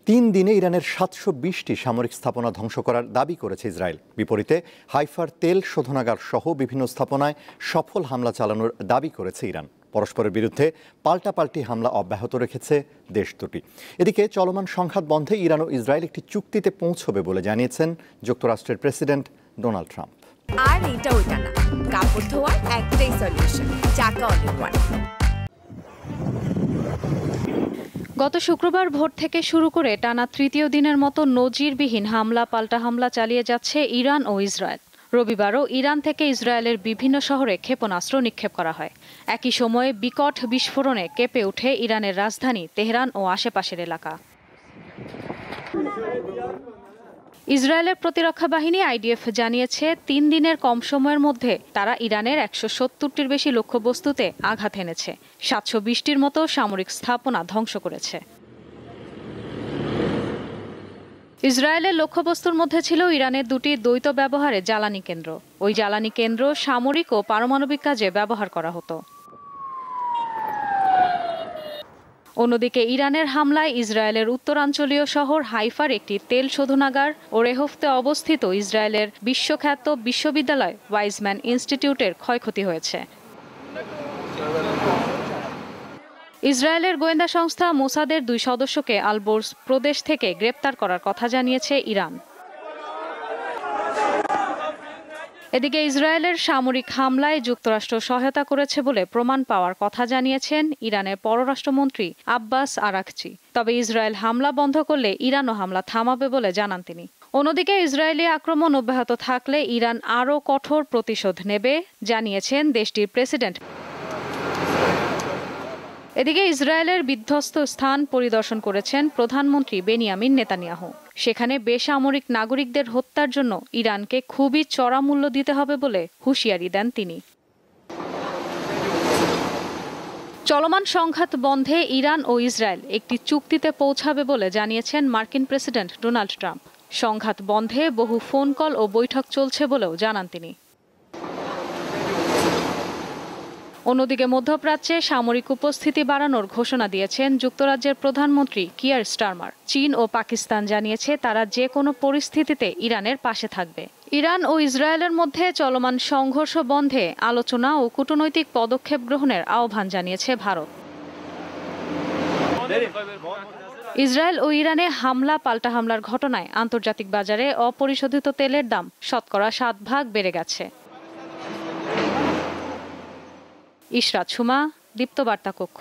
3 দিনে ইরানের 720টি সামরিক স্থাপনা ধ্বংস করার দাবি করেছে ইসরায়েল। বিপরীতে হাইফার তেল শোধনাগার সহ বিভিন্ন স্থাপনায় সফল হামলা চালানোর দাবি করেছে ইরান। পরস্পরের বিরুদ্ধে পাল্টাপাল্টি হামলা অব্যাহত রেখেছে দেশ দুটি। এদিকে চলমান সংঘাত বন্ধে ইরান ও ইসরায়েল একটি চুক্তিতে পৌঁছবে বলে জানিয়েছেন যুক্তরাষ্ট্রের প্রেসিডেন্ট ডোনাল্ড ট্রাম্প। আর এটা ওইটা না, কাপড় ধোয়ার একটাই সলিউশন, চাকা অল ইন ওয়ান। গত শুক্রবার ভোর থেকে শুরু করে টানা তৃতীয় দিনের মতো নজিরবিহীন হামলা পাল্টা হামলা চালিয়ে যাচ্ছে ইরান ও ইসরায়েল। রবিবারও ইরান থেকে ইসরায়েলের বিভিন্ন শহরে ক্ষেপণাস্ত্র নিক্ষেপ করা হয়। একই সময়ে বিকট বিস্ফোরণে কেঁপে ওঠে ইরানের রাজধানী তেহরান ও আশেপাশের এলাকা। ইসরায়েলের প্রতিরক্ষা বাহিনী আইডিএফ জানিয়েছে 3 দিনের কম সময়ের মধ্যে তারা ইরানের 170টির বেশি লক্ষ্যবস্তুতে আঘাত এনেছে, 720টির মতো সামরিক স্থাপনা ধ্বংস করেছে। ইসরায়েলের লক্ষ্যবস্তুর মধ্যে ছিল ইরানের 2টি দ্বৈত ব্যবহারে জ্বালানি কেন্দ্র। ওই জ্বালানি কেন্দ্র সামরিক ও পারমাণবিক কাজে ব্যবহার করা হতো। অন্যদিকে ইরানের হামলায় ইসরায়েলের উত্তরাঞ্চলীয় শহর হাইফার একটি তেল শোধনাগার ও রেহফতে অবস্থিত ইসরায়েলের বিশ্বখ্যাত বিশ্ববিদ্যালয় ওয়াইজম্যান ইনস্টিটিউটের ক্ষয়ক্ষতি হয়েছে। ইসরায়েলের গোয়েন্দা সংস্থা মোসাদের 2 সদস্যকে আলবোর্স প্রদেশ থেকে গ্রেপ্তার করার কথা জানিয়েছে ইরান। এদিকে ইসরায়েলের সামরিক হামলায় যুক্তরাষ্ট্র সহায়তা করেছে বলে প্রমাণ পাওয়ার কথা জানিয়েছেন ইরানের পররাষ্ট্রমন্ত্রী আব্বাস আরাকচি। তবে ইসরায়েল হামলা বন্ধ করলে ইরানও হামলা থামাবে বলে জানান তিনি। অন্যদিকে ইসরায়েলি আক্রমণ অব্যাহত থাকলে ইরান আরও কঠোর প্রতিশোধ নেবে জানিয়েছেন দেশটির প্রেসিডেন্ট। এদিকে ইসরায়েলের বিধ্বস্ত স্থান পরিদর্শন করেছেন প্রধানমন্ত্রী বেনিয়ামিন নেতানিয়াহু। সেখানে বেসামরিক নাগরিকদের হত্যার জন্য ইরানকে খুবই চড়া মূল্য দিতে হবে বলে হুঁশিয়ারি দেন তিনি। চলমান সংঘাত বন্ধে ইরান ও ইসরায়েল একটি চুক্তিতে পৌঁছাবে বলে জানিয়েছেন মার্কিন প্রেসিডেন্ট ডোনাল্ড ট্রাম্প। সংঘাত বন্ধে বহু ফোন কল ও বৈঠক চলছে বলেও জানান তিনি। অন্যদিকে মধ্যপ্রাচ্যে সামরিক উপস্থিতি বাড়ানোর ঘোষণা দিয়েছেন যুক্তরাজ্যের প্রধানমন্ত্রী কিয়ার স্টারমার। চীন ও পাকিস্তান জানিয়েছে তারা যে কোনো পরিস্থিতিতে ইরানের পাশে থাকবে। ইরান ও ইসরায়েলের মধ্যে চলমান সংঘর্ষ বন্ধে আলোচনা ও কূটনৈতিক পদক্ষেপ গ্রহণের আহ্বান জানিয়েছে ভারত। ইসরায়েল ও ইরানে হামলা পাল্টা হামলার ঘটনায় আন্তর্জাতিক বাজারে অপরিশোধিত তেলের দাম শতকরা 7% বেড়ে গেছে। ইশরাত সুমা, দীপ্ত বার্তা কক্ষ।